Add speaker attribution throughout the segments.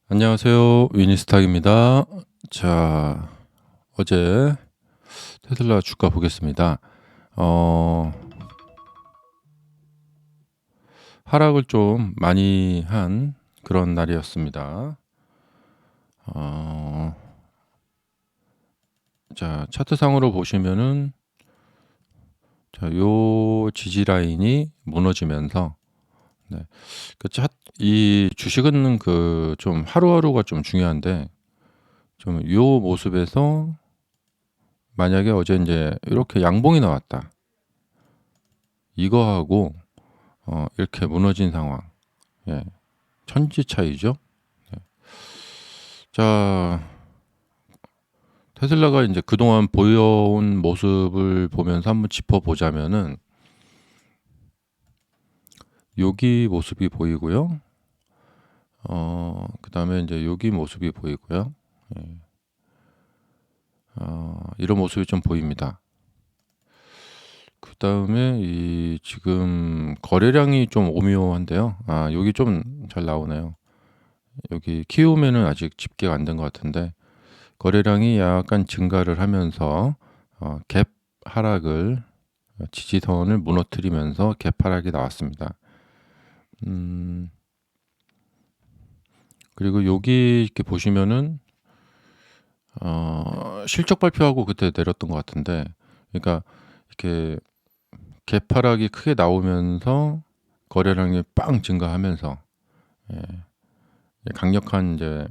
Speaker 1: 안녕하세요. 위니스탁입니다. 자, 어제 테슬라 주가 보겠습니다. 어, 하락을 좀 많이 한 그런 날이었습니다. 어, 자, 차트상으로 보시면은 요 지지 라인이 무너지면서 네. 이 주식은 그 좀 하루하루가 좀 중요한데 좀 요 모습에서 만약에 어제 이제 이렇게 양봉이 나왔다. 이거하고 이렇게 무너진 상황. 예. 천지 차이죠. 자, 테슬라가 이제 그동안 보여온 모습을 보면서 한번 짚어보자면은 여기 모습이 보이고요. 그다음에 이제 여기 모습이 보이고요. 예. 이런 모습이 좀 보입니다. 그다음에 이 지금 거래량이 좀 오묘한데요. 여기 좀 잘 나오네요. 여기 키우면은 아직 집계가 안 된 것 같은데 거래량이 약간 증가를 하면서 갭 하락을 지지선을 무너뜨리면서 갭 하락이 나왔습니다. 그리고 여기 이렇게 보시면은 실적 발표하고 그때 내렸던 것 같은데, 그러니까 이렇게 갭 하락이 크게 나오면서 거래량이 빵 증가하면서 예, 강력한 이제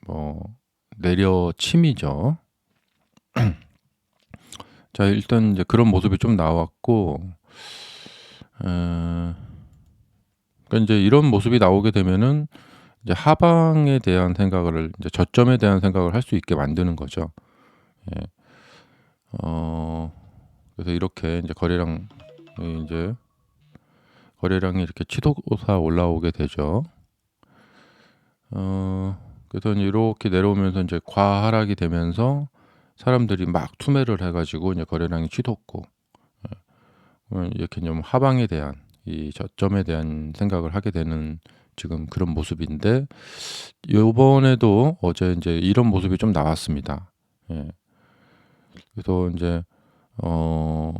Speaker 1: 뭐 내려침이죠. 자, 일단 이제 그런 모습이 좀 나왔고, 어, 그러니까 이제 이런 모습이 나오게 되면은 이제 하방에 대한 생각을 이제 저점에 대한 생각을 할 수 있게 만드는 거죠. 예. 그래서 이렇게 이제 이제 거래량이 이렇게 치솟아 올라오게 되죠. 그래서 이렇게 내려오면서 이제 과하락이 되면서 사람들이 막 투매를 해가지고 이제 거래량이 치솟고 이렇게 좀 하방에 대한 이 저점에 대한 생각을 하게 되는 지금 그런 모습인데 요번에도 어제 이제 이런 모습이 좀 나왔습니다. 예. 그래서 이제 어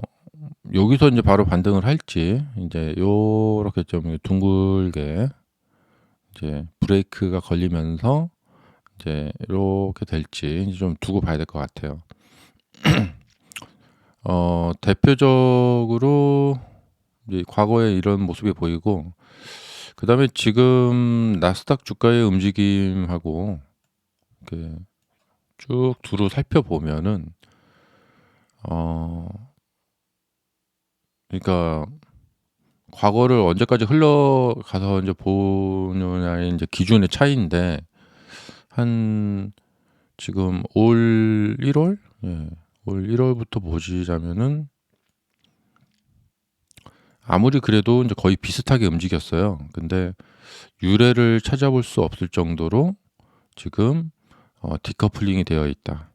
Speaker 1: 여기서 이제 바로 반등을 할지 이제 요렇게 좀 둥글게 이제 브레이크가 걸리면서 이제 이렇게 될지 이제 좀 두고 봐야 될 것 같아요. 대표적으로 이제 과거에 이런 모습이 보이고 그다음에 지금 나스닥 주가의 움직임하고 이렇게 쭉 두루 살펴보면은 어 그러니까 과거를 언제까지 흘러가서 이제 보느냐의 이제 기준의 차이인데 한 지금 올 1월 올 1월부터 보시자면은 아무리 그래도 이제 거의 비슷하게 움직였어요. 근데 유례를 찾아볼 수 없을 정도로 지금 디커플링이 되어 있다.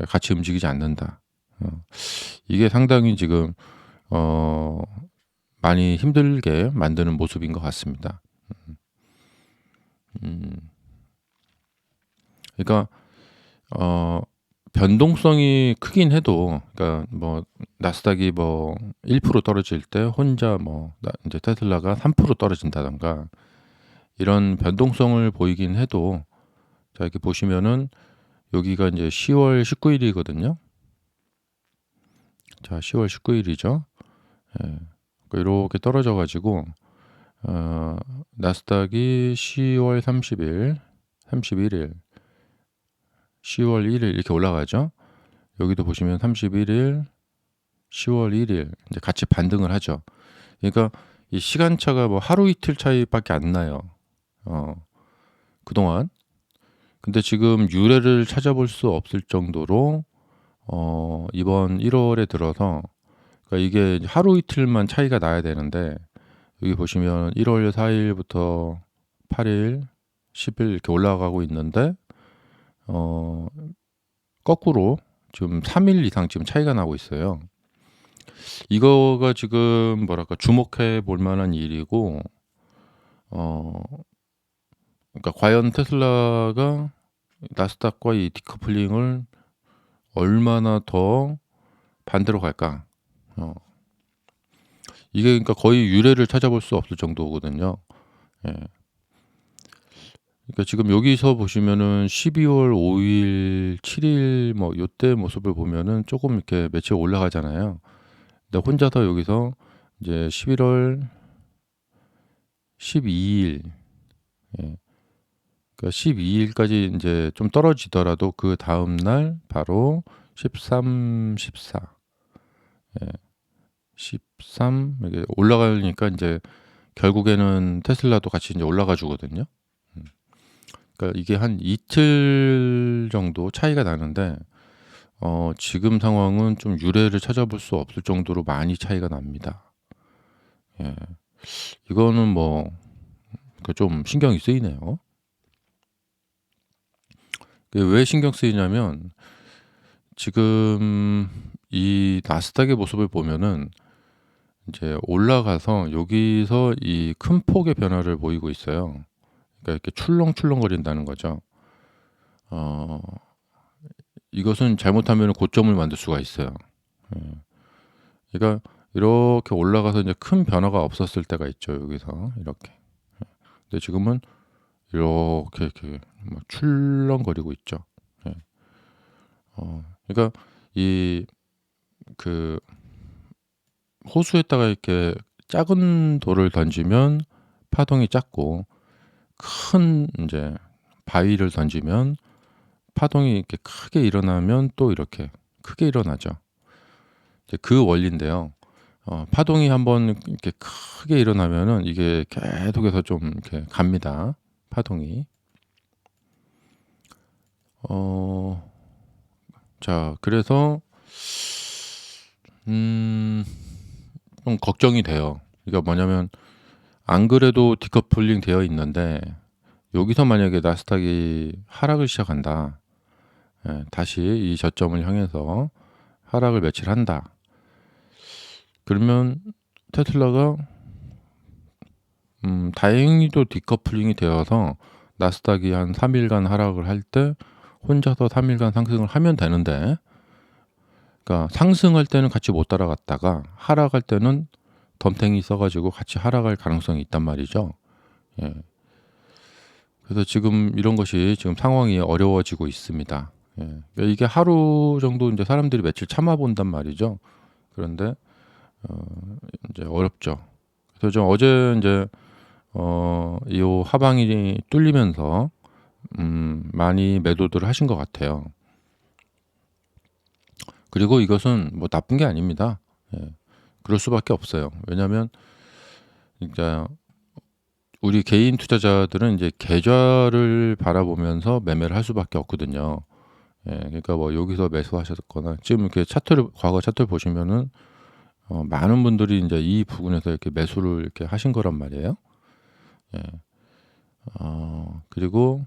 Speaker 1: 같이 움직이지 않는다. 어, 이게 상당히 지금 어, 많이 힘들게 만드는 모습인 것 같습니다. 음, 그러니까 어, 변동성이 크긴 해도, 그러니까 뭐 나스닥이 뭐 1% 떨어질 때 혼자 이제 테슬라가 3% 떨어진다던가 이런 변동성을 보이긴 해도 자 이렇게 보시면은 여기가 이제 10월 19일이거든요. 자, 10월 19일이죠. 예. 이렇게 떨어져 가지고 어, 나스닥이 10월 30일, 31일, 10월 1일 이렇게 올라가죠. 여기도 보시면 31일, 10월 1일 이제 같이 반등을 하죠. 그러니까 이 시간차가 뭐 하루 이틀 차이밖에 안 나요. 어, 그동안. 근데 지금 유례를 찾아볼 수 없을 정도로 이번 1월에 들어서 그러니까 이게 이제 하루 이틀만 차이가 나야 되는데 여기 보시면 1월 4일부터 8일, 10일 이렇게 올라가고 있는데 어, 거꾸로 지금 3일 이상 지금 차이가 나고 있어요. 이거가 지금 뭐랄까 주목해 볼 만한 일이고 어, 그러니까 과연 테슬라가 나스닥과 이 디커플링을 얼마나 더 반대로 갈까? 이게 그러니까 거의 유례를 찾아볼 수 없을 정도거든요. 예. 그러니까 지금 여기서 보시면은 12월 5일, 7일 뭐 요때 모습을 보면은 조금 이렇게 매치가 올라가잖아요. 근데 혼자서 여기서 이제 11월 12일, 예. 그러니까 12일까지 이제 좀 떨어지더라도 그 다음 날 바로 13, 14, 예. 13 이게 올라가니까 이제 결국에는 테슬라도 같이 이제 올라가 주거든요. 그러니까 이게 한 이틀 정도 차이가 나는데 지금 상황은 좀 유례를 찾아볼 수 없을 정도로 많이 차이가 납니다. 예. 이거는 뭐 그 좀 신경이 쓰이네요. 그게 왜 신경 쓰이냐면 지금 이 나스닥의 모습을 보면은 이제 올라가서 여기서 이 큰 폭의 변화를 보이고 있어요. 그러니까 이렇게 출렁출렁거린다는 거죠. 어 이것은 잘못하면 고점을 만들 수가 있어요. 예. 그러니까 이렇게 올라가서 이제 큰 변화가 없었을 때가 있죠. 여기서 이렇게. 근데 지금은 이렇게 막 출렁거리고 있죠. 예. 그러니까 이 그 호수에다가 이렇게 작은 돌을 던지면 파동이 작고 큰 이제 바위를 던지면 파동이 이렇게 크게 일어나면 또 이렇게 크게 일어나죠. 이제 그 원리인데요. 파동이 한번 이렇게 크게 일어나면은 이게 계속해서 좀 이렇게 갑니다. 파동이. 자, 그래서 좀 걱정이 돼요. 그러니까 뭐냐면 안 그래도 디커플링 되어 있는데 여기서 만약에 나스닥이 하락을 시작한다. 예, 다시 이 저점을 향해서 하락을 며칠 한다. 그러면 테슬라가 다행히도 디커플링이 되어서 나스닥이 한 3일간 하락을 할 때 혼자서 3일간 상승을 하면 되는데, 그러니까 상승할 때는 같이 못 따라갔다가 하락할 때는 덤탱이 써가지고 같이 하락할 가능성이 있단 말이죠. 예. 그래서 지금 이런 것이 지금 상황이 어려워지고 있습니다. 예. 그러니까 이게 하루 정도 이제 사람들이 며칠 참아본단 말이죠. 그런데 이제 어렵죠. 그래서 좀 어제 이제 이 하방이 뚫리면서 많이 매도들을 하신 것 같아요. 그리고 이것은 뭐 나쁜 게 아닙니다. 예. 그럴 수밖에 없어요. 왜냐하면 진짜 우리 개인 투자자들은 이제 계좌를 바라보면서 매매를 할 수밖에 없거든요. 예, 그러니까 뭐 여기서 매수하셨거나 지금 이렇게 차트를 과거 차트를 보시면은 많은 분들이 이제 이 부분에서 이렇게 매수를 이렇게 하신 거란 말이에요. 예. 그리고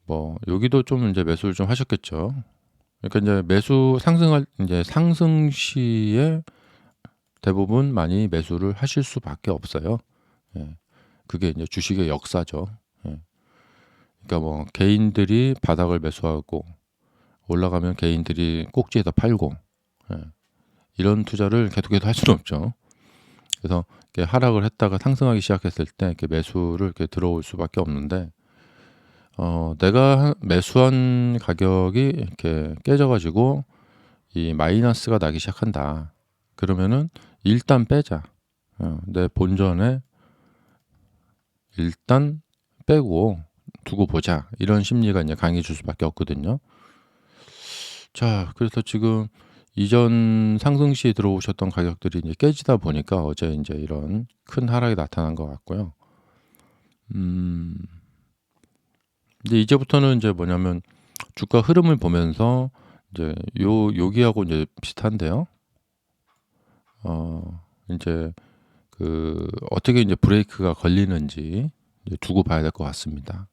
Speaker 1: 뭐 여기도 좀 이제 매수를 좀 하셨겠죠. 그러니까 이제 매수 상승할 이제 상승 시에 대부분 많이 매수를 하실 수밖에 없어요. 예. 그게 이제 주식의 역사죠. 예. 그러니까 뭐 개인들이 바닥을 매수하고 올라가면 개인들이 꼭지에다 팔고, 예. 이런 투자를 계속해서 할 수는 없죠. 그래서 이렇게 하락을 했다가 상승하기 시작했을 때 이렇게 매수를 이렇게 들어올 수밖에 없는데, 내가 매수한 가격이 이렇게 깨져가지고 이 마이너스가 나기 시작한다. 그러면은 일단 빼자. 내 본전에 일단 빼고 두고 보자. 이런 심리가 이제 강해질 수밖에 없거든요. 자, 그래서 지금 이전 상승 시에 들어오셨던 가격들이 이제 깨지다 보니까 어제 이제 이런 큰 하락이 나타난 것 같고요. 이제 이제부터는 이제 뭐냐면 주가 흐름을 보면서 이제 여기하고 이제 비슷한데요. 이제 그 어떻게 이제 브레이크가 걸리는지 이제 두고 봐야 될 것 같습니다.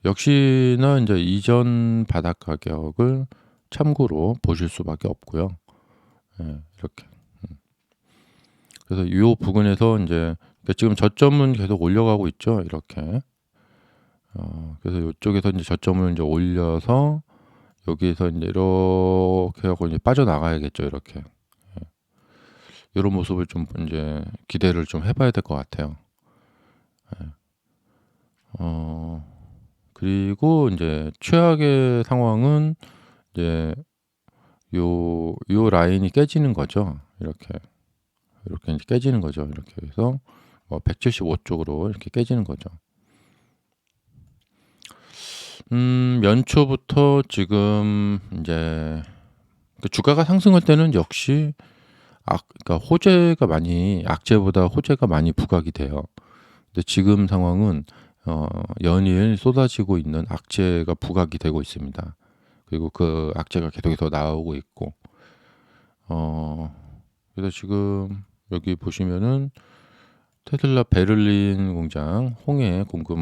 Speaker 1: 역시나 이제 이전 바닥 가격을 참고로 보실 수밖에 없고요. 예, 이렇게. 그래서 이 부분에서 이제 지금 저점은 계속 올려가고 있죠. 이렇게. 그래서 요쪽에서 이제 저점을 이제 올려서 여기에서 이제 이렇게 하고 이제 빠져나가야겠죠. 이렇게. 요런 모습을 좀 이제 기대를 좀 해 봐야 될 것 같아요. 어 그리고 인제 최악의 상황은 이제 요 라인이 깨지는 거죠. 이렇게 인제 깨지는 거죠. 이렇게 해서 175 쪽으로 이렇게 깨지는 거죠. 연초부터 지금 인제 그 주가가 상승할 때는 역시 그러니까 호재가 많이 악재보다 호재가 많이 부각이 돼요. 근데 지금 상황은 연일 쏟아지고 있는 악재가 부각이 되고 있습니다. 그리고 그 악재가 계속해서 나오고 있고 그래서 지금 여기 보시면은 테슬라 베를린 공장 홍해 공급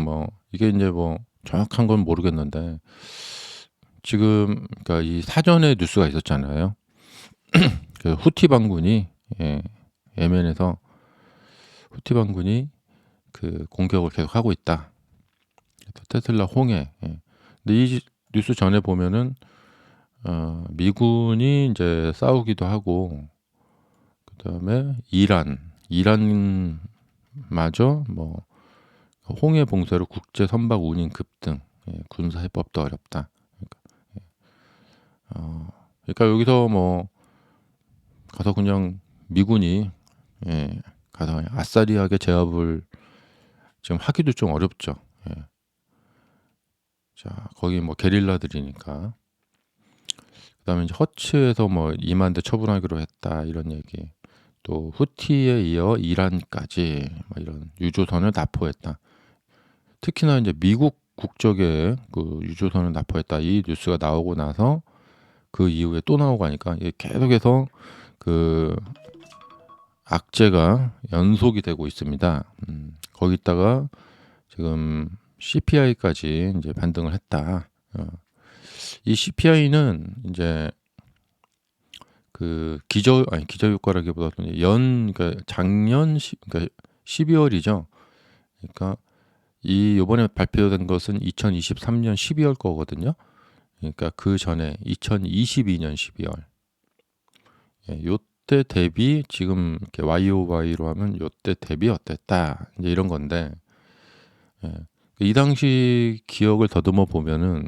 Speaker 1: 이게 인제 정확한 건 모르겠는데 지금 그러니까 이 사전에 뉴스가 있었잖아요. 그 후티 반군이 예멘에서 후티 반군이 그 공격을 계속하고 있다. 테슬라 홍해. 근데 이 뉴스 전에 보면은 미군이 인제 싸우기도 하고 그다음에 이란마저 홍해 봉쇄로 국제 선박 운임 급등, 군사 해법도 어렵다. 그러니까 여기서 가서 그냥 미군이 가서 그냥 아싸리하게 제압을 지금 하기도 좀 어렵죠. 자, 거기 게릴라들이니까. 그다음에 이제 허츠에서 2만 대 처분하기로 했다 이런 얘기. 또 후티에 이어 이란까지 이런 유조선을 납포했다. 특히나 이제 미국 국적의 그 유조선을 납포했다 이 뉴스가 나오고 나서 그 이후에 또 나오고 하니까 이게 계속해서 그 악재가 연속이 되고 있습니다. 거기다가 지금 CPI까지 이제 반등을 했다. 이 CPI는 이제 그 기저 효과라기보다는 그러니까 작년 그러니까 12월이죠. 그러니까 요번에 발표된 것은 2023년 12월 거거든요. 그러니까 그 전에 2022년 12월. 요때 대비 지금 이렇게 YOY로 하면 요때 대비 어땠다. 이제 이런 건데. 이 당시 기억을 더듬어 보면은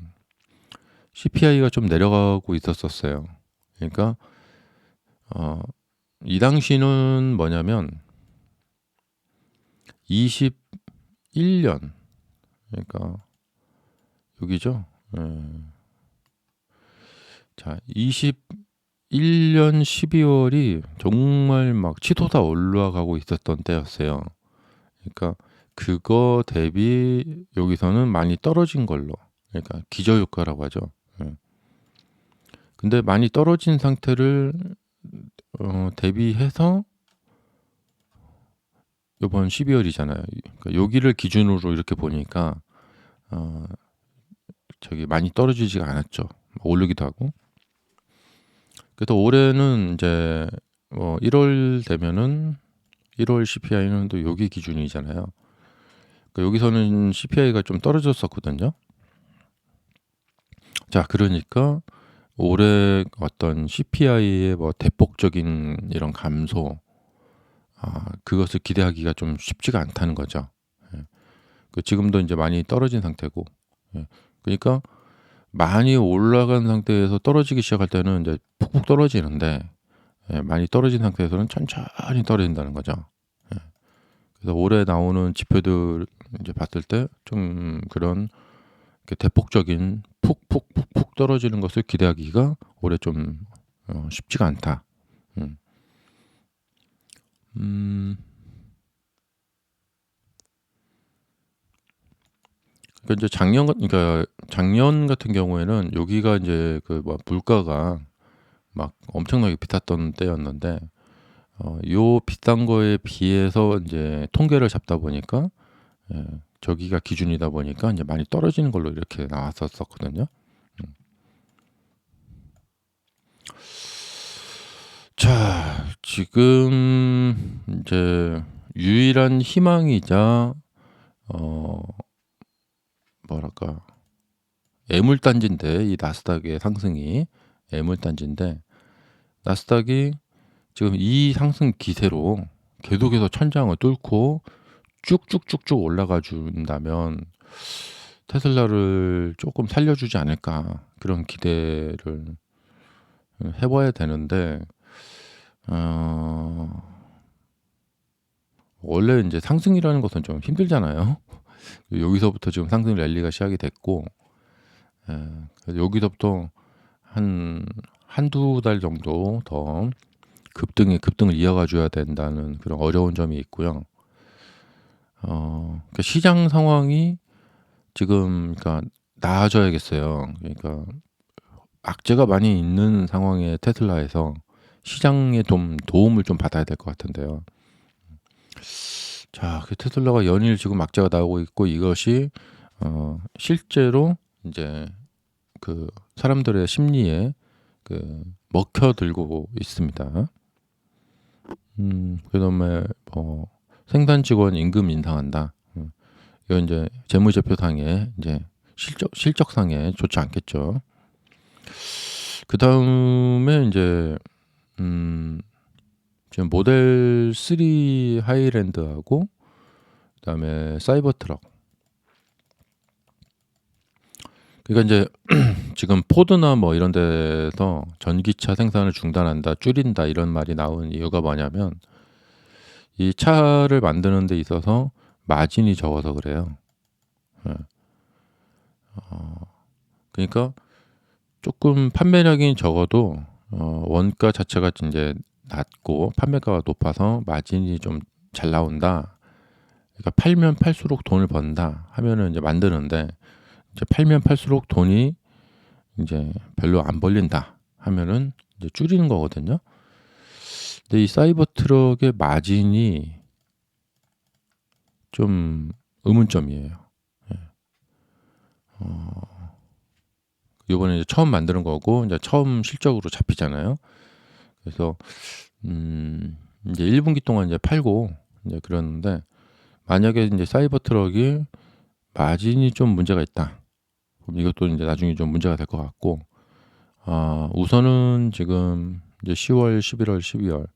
Speaker 1: CPI가 좀 내려가고 있었어요. 그러니까 이 당시는 뭐냐면 21년 그러니까 여기죠. 자, 21년 12월이 정말 치솟아 올라가고 있었던 때였어요. 그러니까 그거 대비 여기서는 많이 떨어진 걸로. 그러니까 기저효과라고 하죠. 근데 많이 떨어진 상태를 대비해서 요번 12월이잖아요. 그러니까 여기를 기준으로 이렇게 보니까 저기 많이 떨어지지가 않았죠. 오르기도 하고. 그래서 올해는 이제 1월 되면은 1월 CPI는 또 여기 기준이잖아요. 그러니까 여기서는 CPI가 좀 떨어졌었거든요. 자, 그러니까 올해 어떤 CPI의 대폭적인 이런 감소, 그것을 기대하기가 좀 쉽지가 않다는 거죠. 지금도 이제 많이 떨어진 상태고, 그러니까 많이 올라간 상태에서 떨어지기 시작할 때는 이제 푹푹 떨어지는데, 많이 떨어진 상태에서는 천천히 떨어진다는 거죠. 그래서 올해 나오는 지표들 이제 봤을 때 좀 그런 대폭적인 푹푹 떨어지는 것을 기대하기가 올해 좀 쉽지가 않다. 그러니까 이제 작년 같은 경우에는 여기가 이제 물가가 엄청나게 비쌌던 때였는데 요 비싼 거에 비해서 이제 통계를 잡다 보니까 저기가 기준이다 보니까 이제 많이 떨어지는 걸로 이렇게 나왔었거든요. 자, 지금 이제 유일한 희망이자 뭐랄까 애물단지인데, 이 나스닥의 상승이 애물단지인데, 나스닥이 지금 이 상승 기세로 계속해서 천장을 뚫고 쭉쭉쭉쭉 올라가 준다면 테슬라를 조금 살려주지 않을까, 그런 기대를 해봐야 되는데, 원래 이제 상승이라는 것은 좀 힘들잖아요. 여기서부터 지금 상승 랠리가 시작이 됐고, 그래서 여기서부터 한두 달 정도 더 급등을 이어가 줘야 된다는 그런 어려운 점이 있고요. 그러니까 시장 상황이 지금 그러니까 나아져야겠어요. 그러니까 악재가 많이 있는 상황의 테슬라에서 시장의 도움을 좀 받아야 될 것 같은데요. 자, 그 테슬라가 연일 지금 악재가 나오고 있고, 이것이 실제로 이제 그 사람들의 심리에 그 먹혀들고 있습니다. 그다음에 뭐 생산 직원 임금 인상한다. 이건 이제 재무제표상에 이제 실적상에 좋지 않겠죠. 그 다음에 이제 지금 모델 3 하이랜드하고 그다음에 사이버 트럭. 그러니까 이제 지금 포드나 뭐 이런 데서 전기차 생산을 중단한다, 줄인다 이런 말이 나온 이유가 뭐냐면, 이 차를 만드는 데 있어서 마진이 적어서 그래요. 그러니까 조금 판매량이 적어도 원가 자체가 이제 낮고 판매가가 높아서 마진이 좀 잘 나온다. 그러니까 팔면 팔수록 돈을 번다 하면은 이제 만드는데, 이제 팔면 팔수록 돈이 이제 별로 안 벌린다 하면은 이제 줄이는 거거든요. 근데 이 사이버 트럭의 마진이 좀 의문점이에요. 이번에 이제 처음 만드는 거고, 이제 처음 실적으로 잡히잖아요. 그래서 이제 1분기 동안 이제 팔고 이제 그러는데, 만약에 이제 사이버 트럭이 마진이 좀 문제가 있다, 그럼 이것도 이제 나중에 좀 문제가 될 것 같고, 우선은 지금 이제 10월, 11월, 12월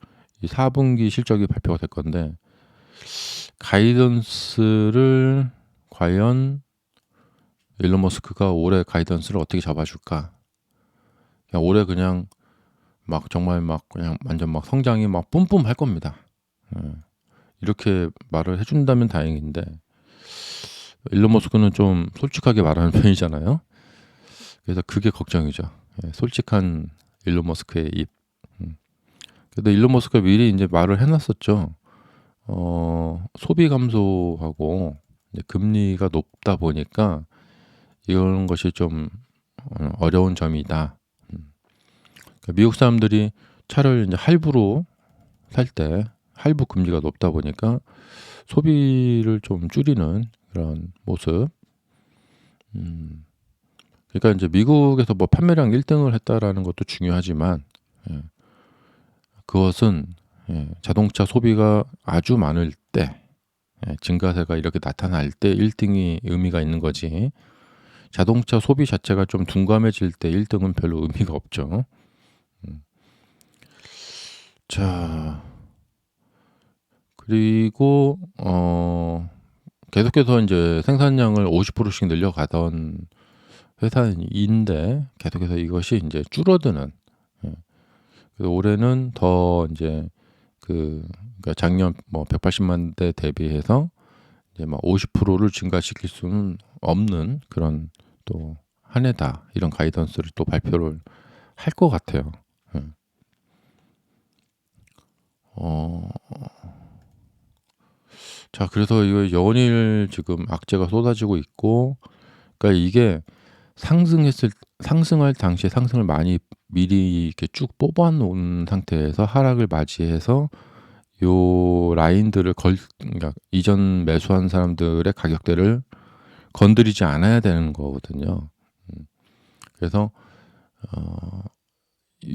Speaker 1: 이 4분기 실적이 발표가 될 건데, 가이던스를 과연 일론 머스크가 올해 가이던스를 어떻게 잡아줄까? 그냥 올해 그냥 막 정말 막 그냥 완전 막 성장이 막 뿜뿜 할 겁니다. 이렇게 말을 해준다면 다행인데, 일론 머스크는 좀 솔직하게 말하는 편이잖아요. 그래서 그게 걱정이죠. 솔직한 일론 머스크의 입. 그래도 일론 머스크가 미리 이제 말을 해놨었죠. 소비 감소하고 이제 금리가 높다 보니까 이런 것이 좀 어려운 점이다. 그러니까 미국 사람들이 차를 이제 할부로 살 때 할부 금리가 높다 보니까 소비를 좀 줄이는 그런 모습. 그러니까 이제 미국에서 뭐 판매량 1등을 했다라는 것도 중요하지만, 그것은 자동차 소비가 아주 많을 때, 증가세가 이렇게 나타날 때 1등이 의미가 있는 거지, 자동차 소비 자체가 좀 둔감해질 때 1등은 별로 의미가 없죠. 자, 그리고 계속해서 이제 생산량을 50%씩 늘려가던 회사인데, 계속해서 이것이 이제 줄어드는. 그래서 올해는 더 이제 그러니까 작년 뭐 180만 대 대비해서 이제 막 50%를 증가시킬 수는 없는 그런 또 한 해다, 이런 가이던스를 또 발표를 할 것 같아요. 자, 그래서 이거 연일 지금 악재가 쏟아지고 있고, 그러니까 이게 상승할 당시에 상승을 많이 미리 이렇게 쭉 뽑아 놓은 상태에서 하락을 맞이해서 요 라인들을 그러니까 이전 매수한 사람들의 가격대를 건드리지 않아야 되는 거거든요. 그래서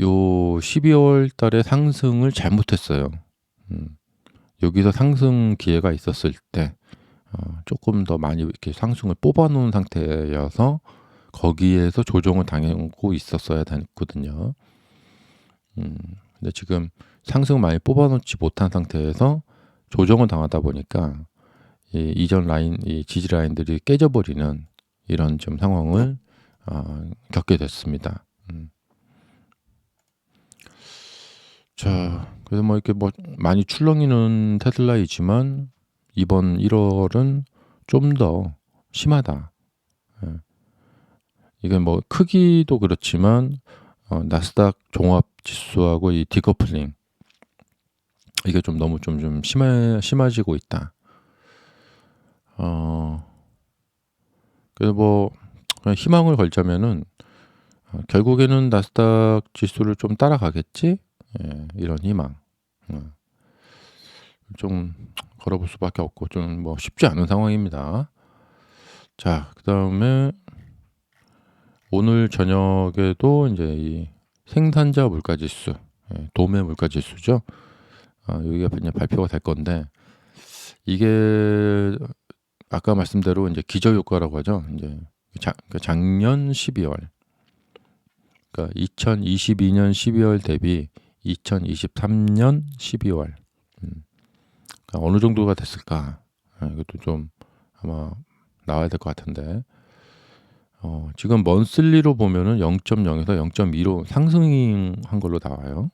Speaker 1: 요 12월 달에 상승을 잘못했어요. 여기서 상승 기회가 있었을 때 조금 더 많이 이렇게 상승을 뽑아 놓은 상태여서 거기에서 조정을 당하고 있었어야 됐거든요. 근데 지금 상승을 많이 뽑아 놓지 못한 상태에서 조정을 당하다 보니까 이 이전 라인, 이 지지 라인들이 깨져버리는 이런 좀 상황을 겪게 됐습니다. 자, 그래서 뭐 이렇게 뭐 많이 출렁이는 테슬라이지만 이번 1월은 좀 더 심하다. 예. 이게 뭐 크기도 그렇지만 나스닥 종합 지수하고 이 디커플링 이게 좀 너무 좀 심해지고 있다. 그래서 뭐 그냥 희망을 걸자면은 결국에는 나스닥 지수를 좀 따라가겠지? 예, 이런 희망. 좀 걸어볼 수밖에 없고 좀 뭐 쉽지 않은 상황입니다. 자, 그다음에 오늘 저녁에도 이제 이 생산자 물가지수, 도매 물가지수죠. 여기가 이제 발표가 될 건데 이게 아까 말씀대로 이제 기저효과라고 하죠. 이제 작년 12월, 그러니까 2022년 12월 대비 2023년 12월, 그러니까 어느 정도가 됐을까? 이것도 좀 아마 나와야 될 것 같은데 지금 먼슬리로 보면은 0.0에서 0.2로 상승한 걸로 나와요.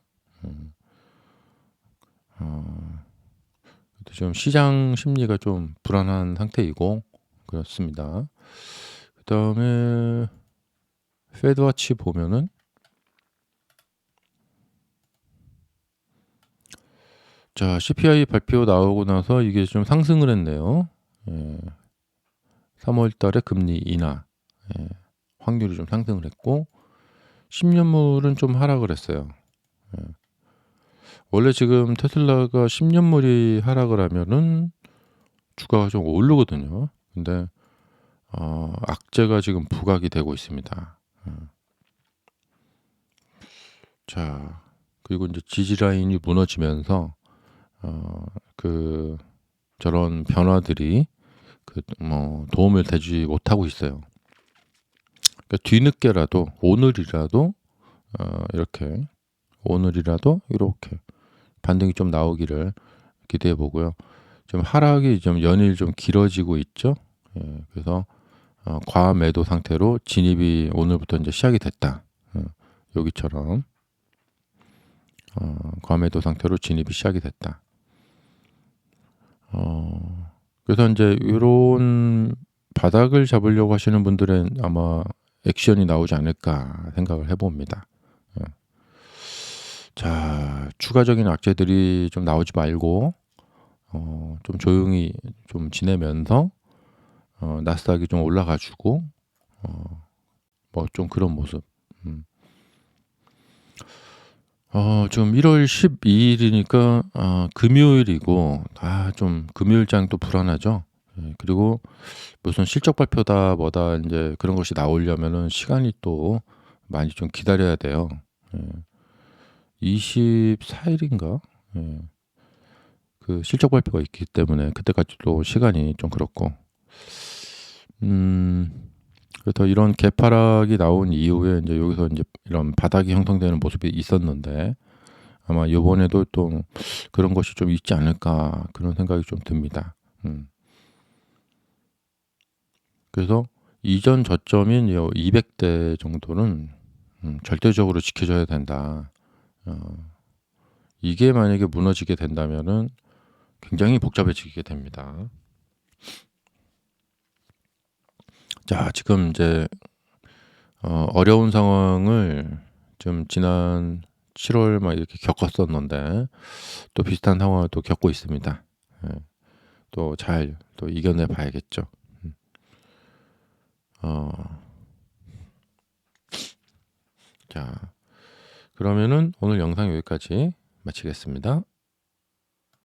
Speaker 1: 지금 시장 심리가 좀 불안한 상태이고 그렇습니다. 그다음에 페드워치 보면은 자, CPI 발표 나오고 나서 이게 좀 상승을 했네요. 3월 달에 금리 인하, 확률이 좀 상승을 했고 10년물은 좀 하락을 했어요. 원래 지금 테슬라가 10년물이 하락을 하면은 주가가 좀 오르거든요. 근데 악재가 지금 부각이 되고 있습니다. 자, 그리고 이제 지지 라인이 무너지면서 그 저런 변화들이 뭐 도움을 되지 못하고 있어요. 그러니까 뒤늦게라도 오늘이라도 이렇게 반등이 좀 나오기를 기대해 보고요. 좀 하락이 좀 연일 좀 길어지고 있죠. 그래서 과매도 상태로 진입이 오늘부터 이제 시작이 됐다. 여기처럼 과매도 상태로 진입이 시작이 됐다. 그래서 이제 이런 바닥을 잡으려고 하시는 분들은 아마 액션이 나오지 않을까 생각을 해봅니다. 자, 추가적인 악재들이 좀 나오지 말고 좀 조용히 좀 지내면서 나스닥이 좀 올라가지고 뭐 좀 그런 모습. 지금 1월 12일이니까 금요일이고 좀 금요일장 또 불안하죠. 그리고 무슨 실적 발표다 뭐다 이제 그런 것이 나오려면은 시간이 또 많이 좀 기다려야 돼요. 24일인가? 그 실적 발표가 있기 때문에 그때까지 또 시간이 좀 그렇고. 그래서 이런 개파락이 나온 이후에 이제 여기서 이제 이런 바닥이 형성되는 모습이 있었는데 아마 이번에도 또 그런 것이 좀 있지 않을까 그런 생각이 좀 듭니다. 그래서 이전 저점인 200대 정도는 절대적으로 지켜줘야 된다. 이게 만약에 무너지게 된다면은 굉장히 복잡해지게 됩니다. 자, 지금 이제 어려운 상황을 좀 지난 7월 막 이렇게 겪었었는데 또 비슷한 상황을 또 겪고 있습니다. 또 잘 또 이겨내 봐야겠죠. 자, 그러면은 오늘 영상 여기까지 마치겠습니다.